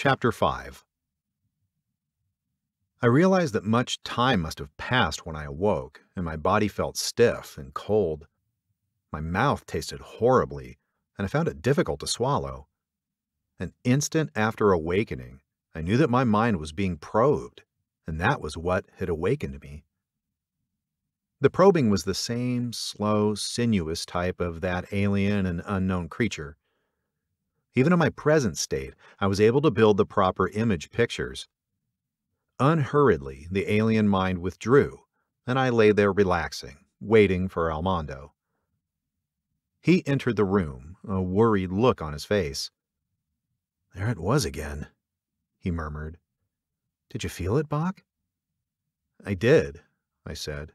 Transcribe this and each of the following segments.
Chapter 5. I realized that much time must have passed when I awoke, and my body felt stiff and cold. My mouth tasted horribly, and I found it difficult to swallow. An instant after awakening, I knew that my mind was being probed, and that was what had awakened me. The probing was the same slow, sinuous type of that alien and unknown creature. Even in my present state, I was able to build the proper image pictures. Unhurriedly, the alien mind withdrew, and I lay there relaxing, waiting for Almondo. He entered the room, a worried look on his face. "There it was again," he murmured. "Did you feel it, Bach?" "I did," I said.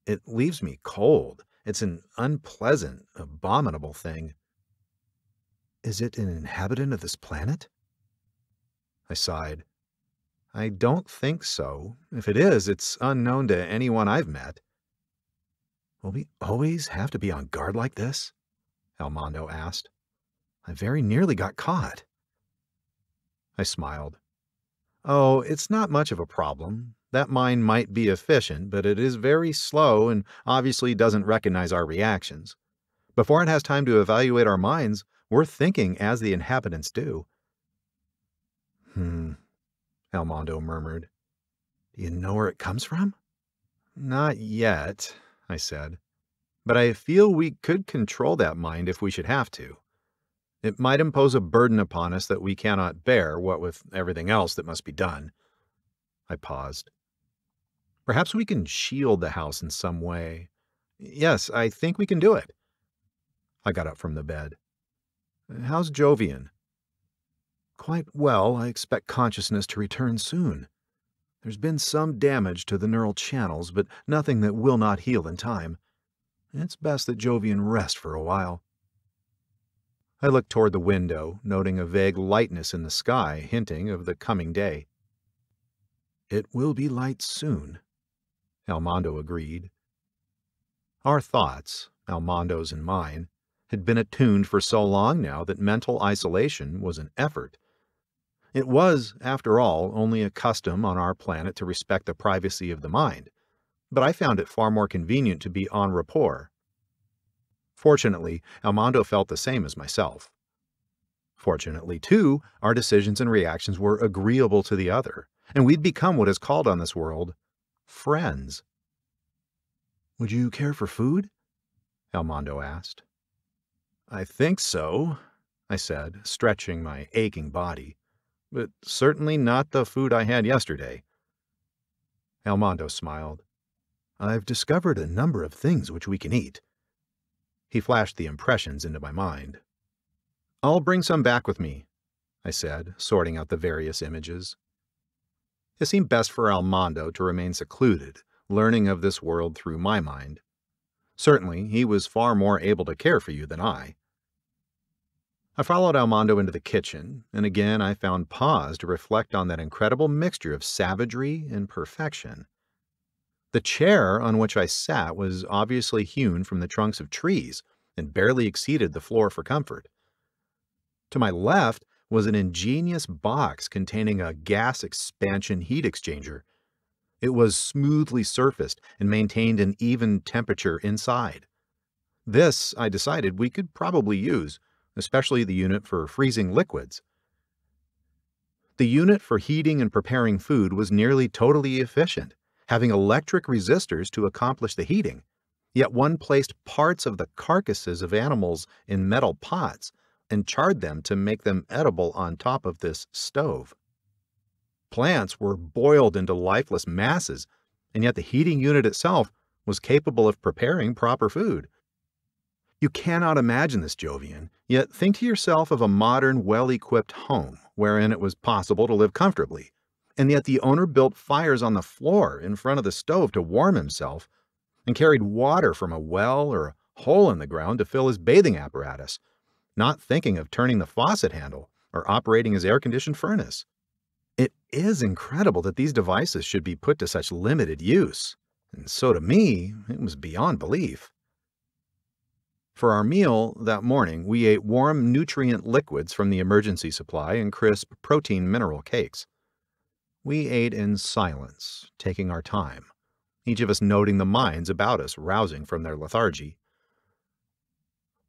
"It leaves me cold. It's an unpleasant, abominable thing." "Is it an inhabitant of this planet?" I sighed. "I don't think so. If it is, it's unknown to anyone I've met." "Will we always have to be on guard like this?" Almondo asked. "I very nearly got caught." I smiled. "Oh, it's not much of a problem. That mind might be efficient, but it is very slow and obviously doesn't recognize our reactions. Before it has time to evaluate our minds, we're thinking as the inhabitants do." Almondo murmured. "Do you know where it comes from?" "Not yet," I said. "But I feel we could control that mind if we should have to. It might impose a burden upon us that we cannot bear, what with everything else that must be done." I paused. "Perhaps we can shield the house in some way. Yes, I think we can do it." I got up from the bed. "How's Jovian?" "Quite well. I expect consciousness to return soon. There's been some damage to the neural channels, but nothing that will not heal in time. It's best that Jovian rest for a while." I looked toward the window, noting a vague lightness in the sky, hinting of the coming day. "It will be light soon," Almondo agreed. Our thoughts, Almondo's and mine, had been attuned for so long now that mental isolation was an effort. It was, after all, only a custom on our planet to respect the privacy of the mind, but I found it far more convenient to be en rapport. Fortunately, Almondo felt the same as myself. Fortunately, too, our decisions and reactions were agreeable to the other, and we'd become what is called on this world friends. "Would you care for food?" Almondo asked. "I think so," I said, stretching my aching body. "But certainly not the food I had yesterday." Almondo smiled. "I've discovered a number of things which we can eat." He flashed the impressions into my mind. "I'll bring some back with me," I said, sorting out the various images. It seemed best for Almondo to remain secluded, learning of this world through my mind. Certainly, he was far more able to care for you than I. I followed Almondo into the kitchen, and again I found pause to reflect on that incredible mixture of savagery and perfection. The chair on which I sat was obviously hewn from the trunks of trees and barely exceeded the floor for comfort. To my left was an ingenious box containing a gas expansion heat exchanger. It was smoothly surfaced and maintained an even temperature inside. This, I decided, we could probably use, especially the unit for freezing liquids. The unit for heating and preparing food was nearly totally efficient, having electric resistors to accomplish the heating, yet one placed parts of the carcasses of animals in metal pots and charred them to make them edible on top of this stove. Plants were boiled into lifeless masses, and yet the heating unit itself was capable of preparing proper food. You cannot imagine this, Jovian, yet think to yourself of a modern, well-equipped home wherein it was possible to live comfortably, and yet the owner built fires on the floor in front of the stove to warm himself, and carried water from a well or a hole in the ground to fill his bathing apparatus, not thinking of turning the faucet handle or operating his air-conditioned furnace. It is incredible that these devices should be put to such limited use, and so to me, it was beyond belief. For our meal that morning, we ate warm nutrient liquids from the emergency supply and crisp protein mineral cakes. We ate in silence, taking our time, each of us noting the minds about us rousing from their lethargy.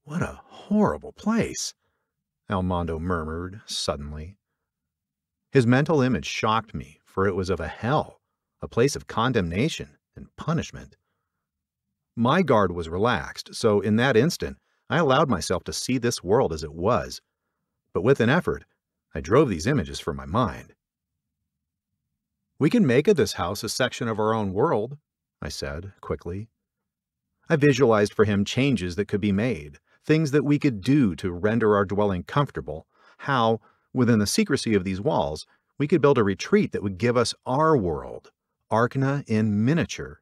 "What a horrible place," Almondo murmured suddenly. His mental image shocked me, for it was of a hell, a place of condemnation and punishment. My guard was relaxed, so in that instant I allowed myself to see this world as it was, but with an effort I drove these images from my mind. "We can make of this house a section of our own world," I said quickly. I visualized for him changes that could be made, things that we could do to render our dwelling comfortable, how, within the secrecy of these walls, we could build a retreat that would give us our world, Arkna in miniature.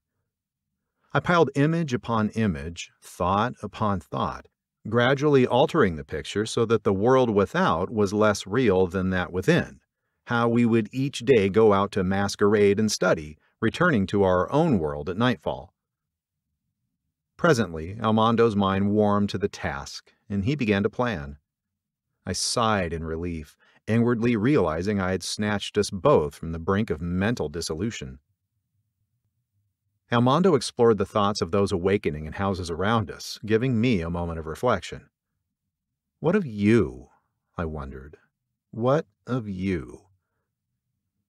I piled image upon image, thought upon thought, gradually altering the picture so that the world without was less real than that within, how we would each day go out to masquerade and study, returning to our own world at nightfall. Presently, Almondo's mind warmed to the task, and he began to plan. I sighed in relief, inwardly realizing I had snatched us both from the brink of mental dissolution. Almondo explored the thoughts of those awakening in houses around us, giving me a moment of reflection. "What of you?" I wondered. "What of you?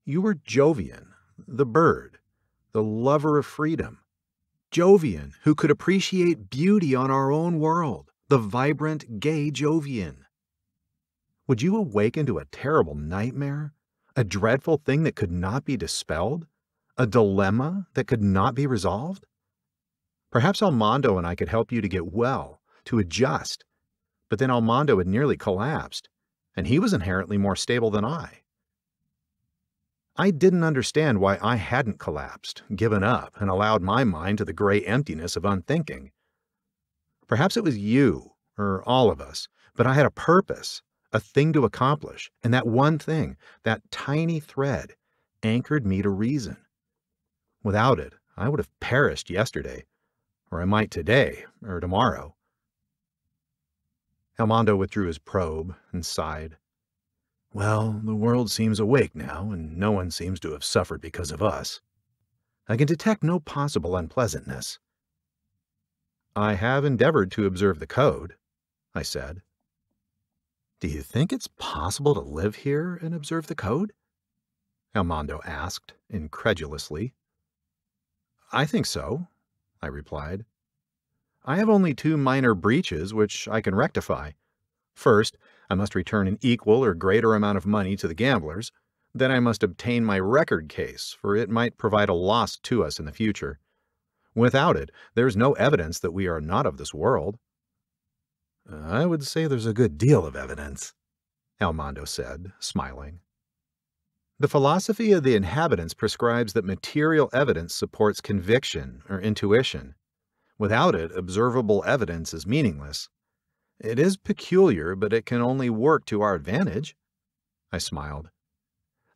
You were Jovian, the bird, the lover of freedom. Jovian, who could appreciate beauty on our own world, the vibrant, gay Jovian. Would you awaken to a terrible nightmare, a dreadful thing that could not be dispelled, a dilemma that could not be resolved? Perhaps Almondo and I could help you to get well, to adjust, but then Almondo had nearly collapsed, and he was inherently more stable than I. I didn't understand why I hadn't collapsed, given up, and allowed my mind to the gray emptiness of unthinking. Perhaps it was you, or all of us, but I had a purpose, a thing to accomplish, and that one thing, that tiny thread, anchored me to reason. Without it, I would have perished yesterday, or I might today, or tomorrow." Almondo withdrew his probe and sighed. "Well, the world seems awake now, and no one seems to have suffered because of us. I can detect no possible unpleasantness." "I have endeavored to observe the code," I said. "Do you think it's possible to live here and observe the code?" Almondo asked, incredulously. "I think so," I replied. "I have only 2 minor breaches which I can rectify. First, I must return an equal or greater amount of money to the gamblers. Then I must obtain my record case, for it might provide a loss to us in the future. Without it, there is no evidence that we are not of this world." "I would say there's a good deal of evidence," Almondo said, smiling. "The philosophy of the inhabitants prescribes that material evidence supports conviction or intuition. Without it, observable evidence is meaningless. It is peculiar, but it can only work to our advantage." I smiled.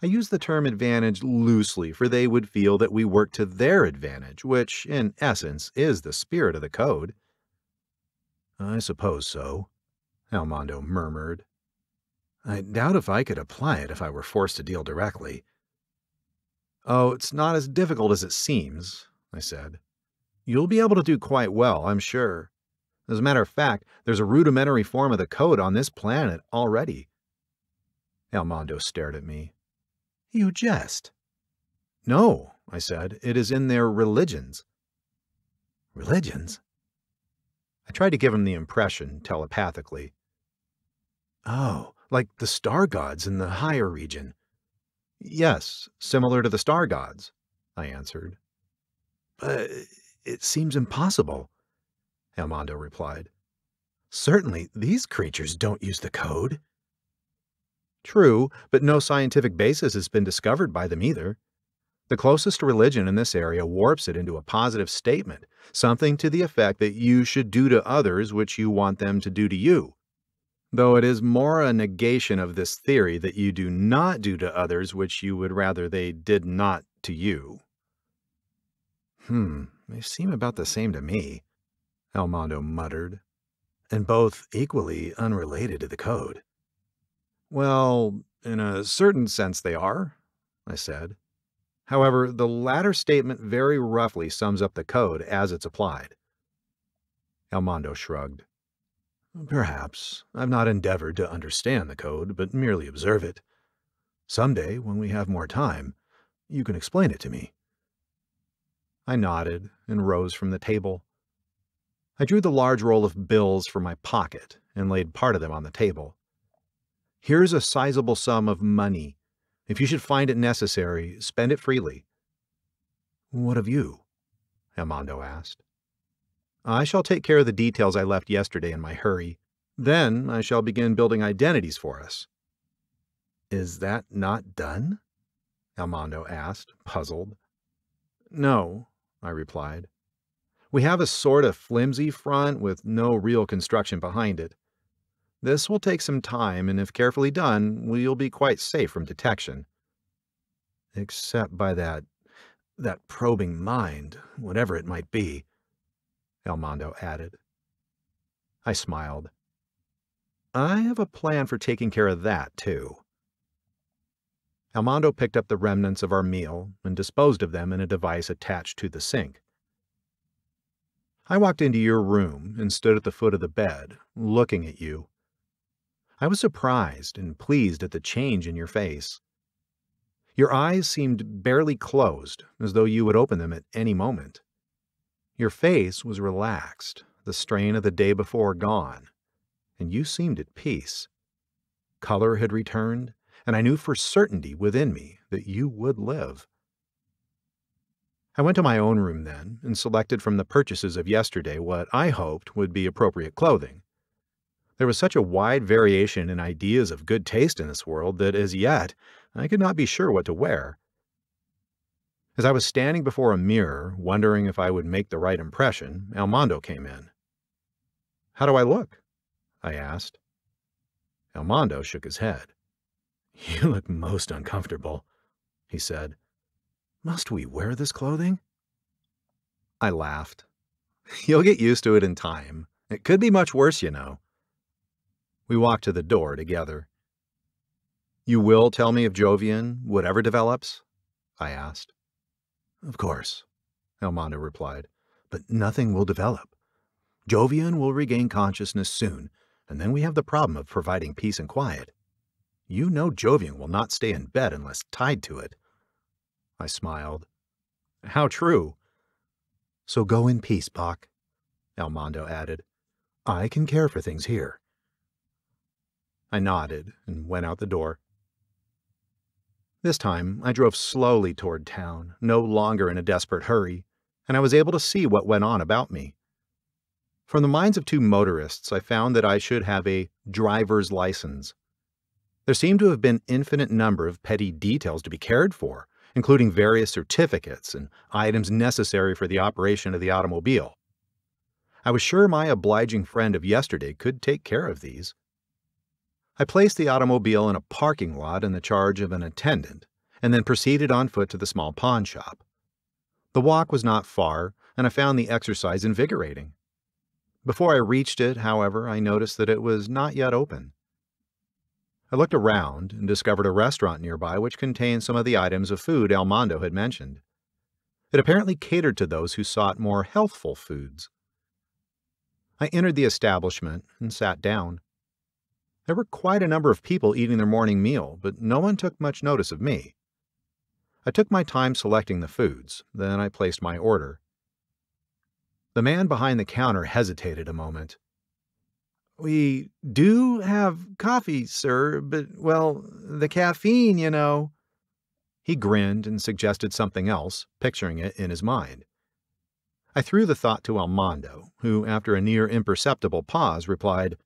I use the term advantage loosely, for they would feel that we work to their advantage, which, in essence, is the spirit of the code. "I suppose so," Almondo murmured. "I doubt if I could apply it if I were forced to deal directly." "Oh, it's not as difficult as it seems," I said. "You'll be able to do quite well, I'm sure. As a matter of fact, there's a rudimentary form of the code on this planet already." Almondo stared at me. "You jest." "No," I said, "it is in their religions." "Religions?" I tried to give him the impression, telepathically. "Oh, like the star gods in the higher region." "Yes, similar to the star gods," I answered. "But it seems impossible," Almondo replied. "Certainly, these creatures don't use the code." "True, but no scientific basis has been discovered by them either. The closest religion in this area warps it into a positive statement, something to the effect that you should do to others which you want them to do to you, though it is more a negation of this theory that you do not do to others which you would rather they did not to you." They seem about the same to me," Almondo muttered. and both equally unrelated to the code. Well, in a certain sense they are, I said. However, the latter statement very roughly sums up the code as it's applied. Almondo shrugged. Perhaps. I've not endeavored to understand the code, but merely observe it. Someday, when we have more time, you can explain it to me. I nodded and rose from the table. I drew the large roll of bills from my pocket and laid part of them on the table. Here's a sizable sum of money. If you should find it necessary, spend it freely. What of you? Almondo asked. I shall take care of the details I left yesterday in my hurry. Then I shall begin building identities for us. Is that not done? Almondo asked, puzzled. No, I replied. We have a sort of flimsy front with no real construction behind it. This will take some time, and if carefully done, we'll be quite safe from detection. Except by that probing mind, whatever it might be, Almondo added. I smiled. I have a plan for taking care of that, too. Almondo picked up the remnants of our meal and disposed of them in a device attached to the sink. I walked into your room and stood at the foot of the bed, looking at you. I was surprised and pleased at the change in your face. Your eyes seemed barely closed, as though you would open them at any moment. Your face was relaxed, the strain of the day before gone, and you seemed at peace. Color had returned, and I knew for certainty within me that you would live. I went to my own room then and selected from the purchases of yesterday what I hoped would be appropriate clothing. There was such a wide variation in ideas of good taste in this world that as yet I could not be sure what to wear. As I was standing before a mirror, wondering if I would make the right impression, Almondo came in. How do I look? I asked. Almondo shook his head. You look most uncomfortable, he said. Must we wear this clothing? I laughed. You'll get used to it in time. It could be much worse, you know. We walked to the door together. You will tell me if Jovian, whatever develops? I asked. Of course, Almondo replied, but nothing will develop. Jovian will regain consciousness soon, and then we have the problem of providing peace and quiet. You know Jovian will not stay in bed unless tied to it. I smiled. How true. So go in peace, Bach, Almondo added. I can care for things here. I nodded and went out the door. This time, I drove slowly toward town, no longer in a desperate hurry, and I was able to see what went on about me. From the minds of two motorists, I found that I should have a driver's license. There seemed to have been an infinite number of petty details to be cared for, including various certificates and items necessary for the operation of the automobile. I was sure my obliging friend of yesterday could take care of these. I placed the automobile in a parking lot in the charge of an attendant, and then proceeded on foot to the small pawn shop. The walk was not far, and I found the exercise invigorating. Before I reached it, however, I noticed that it was not yet open. I looked around and discovered a restaurant nearby which contained some of the items of food Almondo had mentioned. It apparently catered to those who sought more healthful foods. I entered the establishment and sat down. There were quite a number of people eating their morning meal, but no one took much notice of me. I took my time selecting the foods, then I placed my order. The man behind the counter hesitated a moment. We do have coffee, sir, but, well, the caffeine, you know. He grinned and suggested something else, picturing it in his mind. I threw the thought to Almondo, who, after a near imperceptible pause, replied,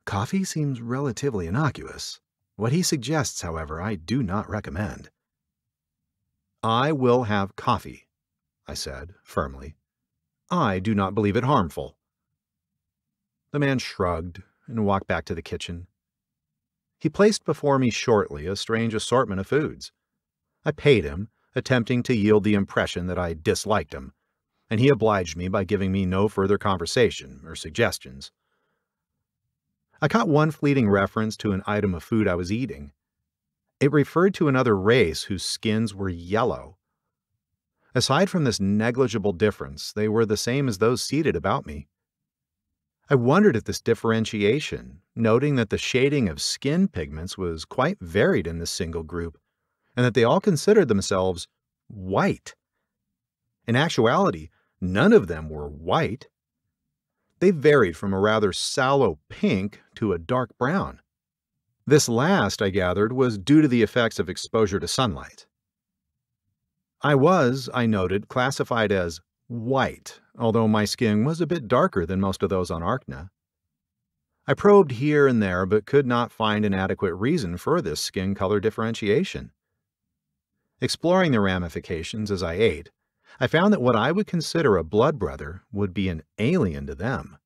Coffee seems relatively innocuous. What he suggests, however, I do not recommend. I will have coffee, I said, firmly. I do not believe it harmful. The man shrugged and walked back to the kitchen. He placed before me shortly a strange assortment of foods. I paid him, attempting to yield the impression that I disliked him, and he obliged me by giving me no further conversation or suggestions. I caught one fleeting reference to an item of food I was eating. It referred to another race whose skins were yellow. Aside from this negligible difference, they were the same as those seated about me. I wondered at this differentiation, noting that the shading of skin pigments was quite varied in this single group, and that they all considered themselves white. In actuality, none of them were white. They varied from a rather sallow pink to a dark brown. This last, I gathered, was due to the effects of exposure to sunlight. I noted, classified as white, although my skin was a bit darker than most of those on Arkna. I probed here and there but could not find an adequate reason for this skin color differentiation. Exploring the ramifications as I ate, I found that what I would consider a blood brother would be an alien to them.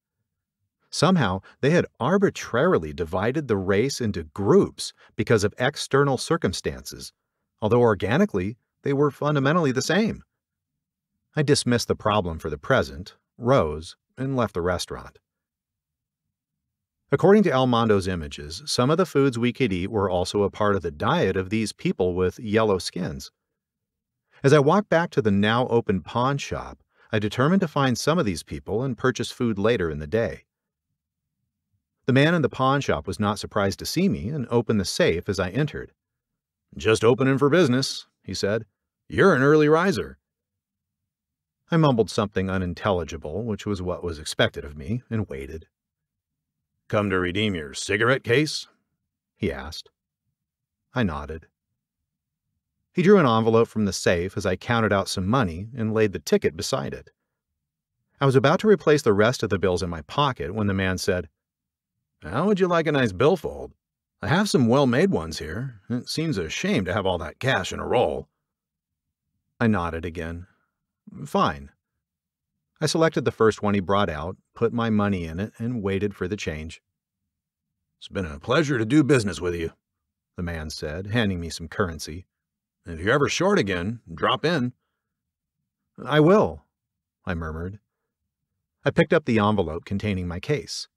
Somehow, they had arbitrarily divided the race into groups because of external circumstances, although organically, they were fundamentally the same. I dismissed the problem for the present, rose, and left the restaurant. According to El Mondo's images, some of the foods we could eat were also a part of the diet of these people with yellow skins. As I walked back to the now open pawn shop, I determined to find some of these people and purchase food later in the day. The man in the pawn shop was not surprised to see me and opened the safe as I entered. "Just opening for business," he said. "You're an early riser." I mumbled something unintelligible, which was what was expected of me, and waited. "Come to redeem your cigarette case?" he asked. I nodded. He drew an envelope from the safe as I counted out some money and laid the ticket beside it. I was about to replace the rest of the bills in my pocket when the man said, "How would you like a nice billfold? I have some well-made ones here. It seems a shame to have all that cash in a roll." I nodded again. "Fine." I selected the first one he brought out, put my money in it, and waited for the change. "It's been a pleasure to do business with you," the man said, handing me some currency. "If you're ever short again, drop in." "I will," I murmured. I picked up the envelope containing my case.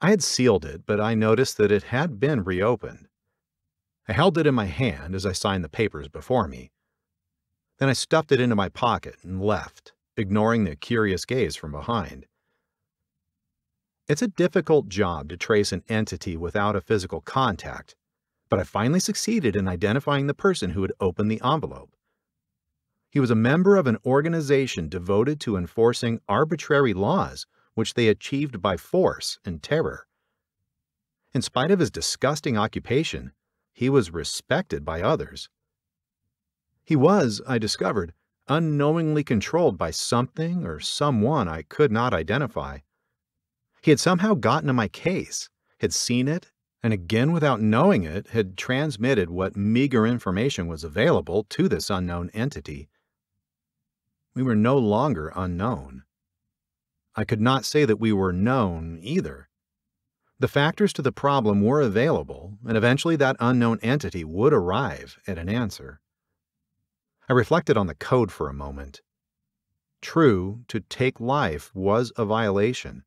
I had sealed it, but I noticed that it had been reopened. I held it in my hand as I signed the papers before me. Then I stuffed it into my pocket and left, ignoring the curious gaze from behind. It's a difficult job to trace an entity without a physical contact, but I finally succeeded in identifying the person who had opened the envelope. He was a member of an organization devoted to enforcing arbitrary laws, which they achieved by force and terror. In spite of his disgusting occupation, he was respected by others. He was, I discovered, unknowingly controlled by something or someone I could not identify. He had somehow gotten to my case, had seen it, and again without knowing it, had transmitted what meager information was available to this unknown entity. We were no longer unknown. I could not say that we were known either. The factors to the problem were available, and eventually that unknown entity would arrive at an answer. I reflected on the code for a moment. True, to take life was a violation.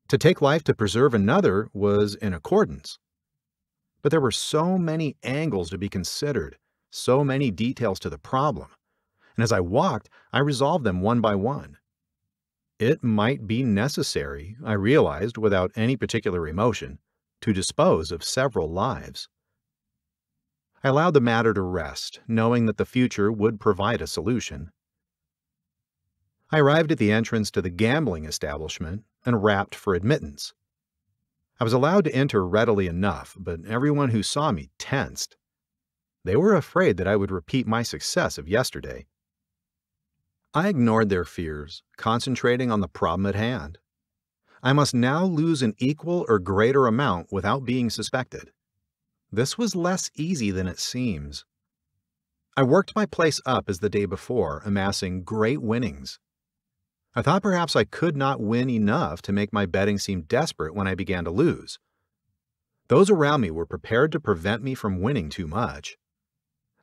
To take life to preserve another was in accordance. But there were so many angles to be considered, so many details to the problem, and as I walked, I resolved them one by one. It might be necessary, I realized without any particular emotion, to dispose of several lives. I allowed the matter to rest, knowing that the future would provide a solution. I arrived at the entrance to the gambling establishment and rapped for admittance. I was allowed to enter readily enough, but everyone who saw me tensed. They were afraid that I would repeat my success of yesterday. I ignored their fears, concentrating on the problem at hand. I must now lose an equal or greater amount without being suspected. This was less easy than it seems. I worked my place up as the day before, amassing great winnings. I thought perhaps I could not win enough to make my betting seem desperate when I began to lose. Those around me were prepared to prevent me from winning too much.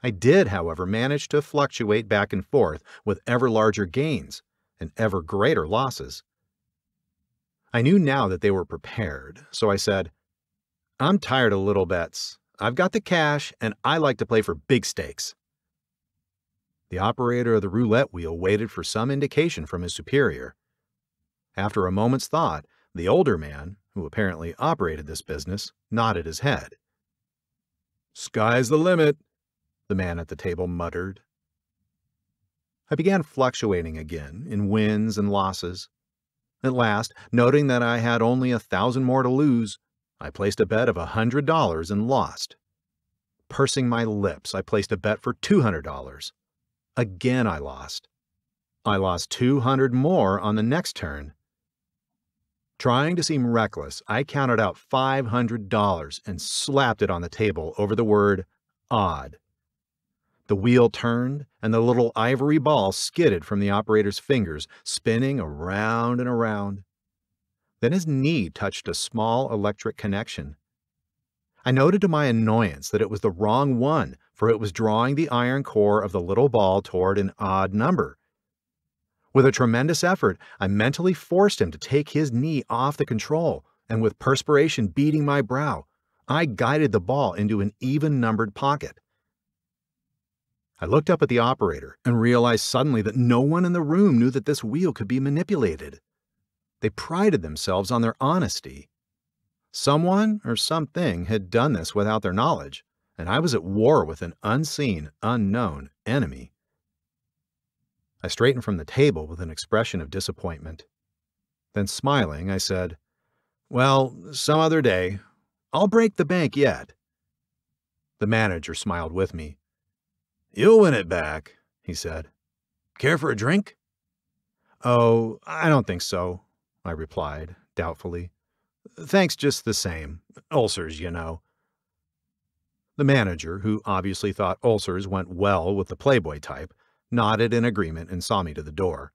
I did, however, manage to fluctuate back and forth with ever larger gains and ever greater losses. I knew now that they were prepared, so I said, "I'm tired of little bets. I've got the cash, and I like to play for big stakes." The operator of the roulette wheel waited for some indication from his superior. After a moment's thought, the older man, who apparently operated this business, nodded his head. "Sky's the limit," the man at the table muttered. I began fluctuating again in wins and losses. At last, noting that I had only 1,000 more to lose, I placed a bet of $100 and lost. Pursing my lips, I placed a bet for $200. Again I lost. I lost 200 more on the next turn. Trying to seem reckless, I counted out $500 and slapped it on the table over the word odd. The wheel turned, and the little ivory ball skidded from the operator's fingers, spinning around and around. Then his knee touched a small electric connection. I noted to my annoyance that it was the wrong one, for it was drawing the iron core of the little ball toward an odd number. With a tremendous effort, I mentally forced him to take his knee off the control, and with perspiration beading my brow, I guided the ball into an even-numbered pocket. I looked up at the operator and realized suddenly that no one in the room knew that this wheel could be manipulated. They prided themselves on their honesty. Someone or something had done this without their knowledge, and I was at war with an unseen, unknown enemy. I straightened from the table with an expression of disappointment. Then smiling, I said, "Well, some other day. I'll break the bank yet." The manager smiled with me. "You'll win it back," he said. "Care for a drink?" "Oh, I don't think so," I replied, doubtfully. "Thanks just the same. Ulcers, you know." The manager, who obviously thought ulcers went well with the playboy type, nodded in agreement and saw me to the door.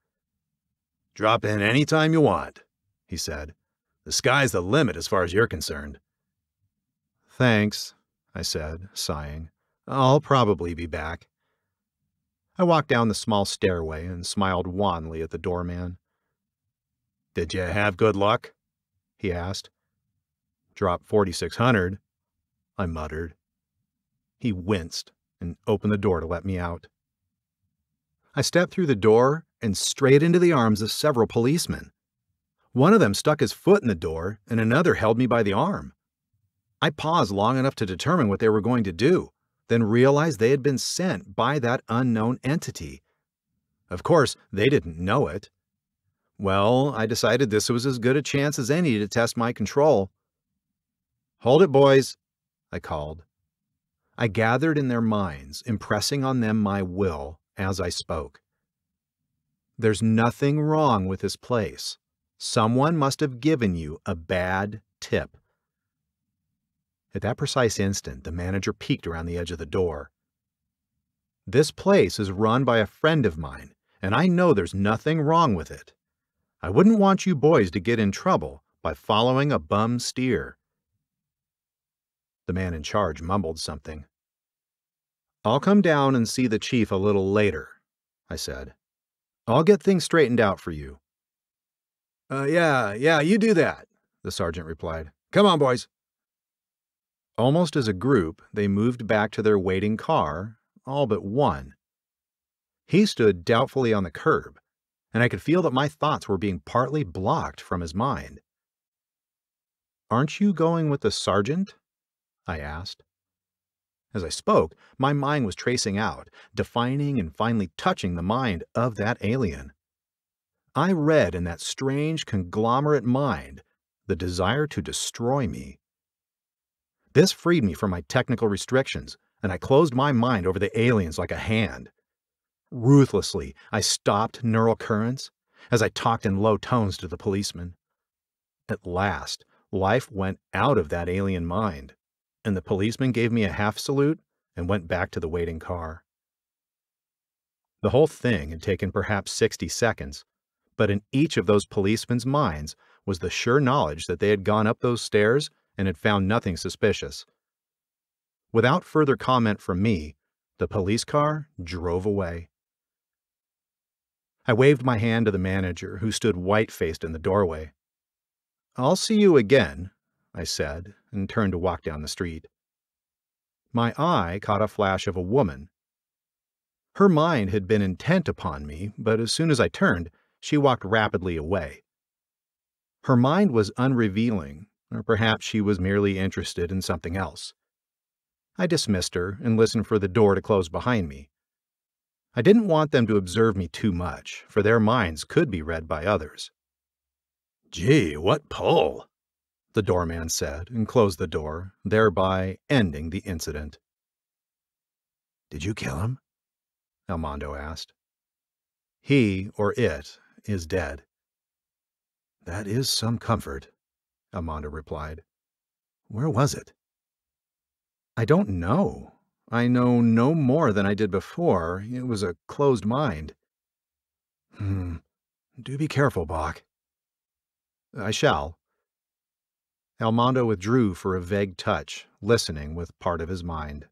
"Drop in any time you want," he said. "The sky's the limit as far as you're concerned." "Thanks," I said, sighing. "I'll probably be back." I walked down the small stairway and smiled wanly at the doorman. "Did you have good luck?" he asked. "Dropped 4,600, I muttered. He winced and opened the door to let me out. I stepped through the door and straight into the arms of several policemen. One of them stuck his foot in the door and another held me by the arm. I paused long enough to determine what they were going to do, then realized they had been sent by that unknown entity. Of course, they didn't know it. Well, I decided this was as good a chance as any to test my control. "Hold it, boys," I called. I gathered in their minds, impressing on them my will as I spoke. "There's nothing wrong with this place. Someone must have given you a bad tip." At that precise instant, the manager peeked around the edge of the door. "This place is run by a friend of mine, and I know there's nothing wrong with it. I wouldn't want you boys to get in trouble by following a bum steer." The man in charge mumbled something. "I'll come down and see the chief a little later," I said. "I'll get things straightened out for you." Yeah, you do that," the sergeant replied. "Come on, boys." Almost as a group, they moved back to their waiting car, all but one. He stood doubtfully on the curb, and I could feel that my thoughts were being partly blocked from his mind. "Aren't you going with the sergeant?" I asked. As I spoke, my mind was tracing out, defining and finally touching the mind of that alien. I read in that strange conglomerate mind the desire to destroy me. This freed me from my technical restrictions, and I closed my mind over the aliens like a hand. Ruthlessly, I stopped neural currents as I talked in low tones to the policeman. At last, life went out of that alien mind, and the policeman gave me a half salute and went back to the waiting car. The whole thing had taken perhaps 60 seconds, but in each of those policemen's minds was the sure knowledge that they had gone up those stairs and had found nothing suspicious. Without further comment from me, the police car drove away. I waved my hand to the manager, who stood white-faced in the doorway. I'll see you again, I said, and turned to walk down the street. My eye caught a flash of a woman. Her mind had been intent upon me, but as soon as I turned, she walked rapidly away. Her mind was unrevealing, or perhaps she was merely interested in something else. I dismissed her and listened for the door to close behind me. I didn't want them to observe me too much, for their minds could be read by others. "Gee, what pull!" the doorman said, and closed the door, thereby ending the incident. "Did you kill him?" Almondo asked. "He, or it, is dead." "That is some comfort," Almondo replied. "Where was it?" "I don't know. I know no more than I did before. It was a closed mind." Do be careful, Bach." "I shall." Almondo withdrew for a vague touch, listening with part of his mind.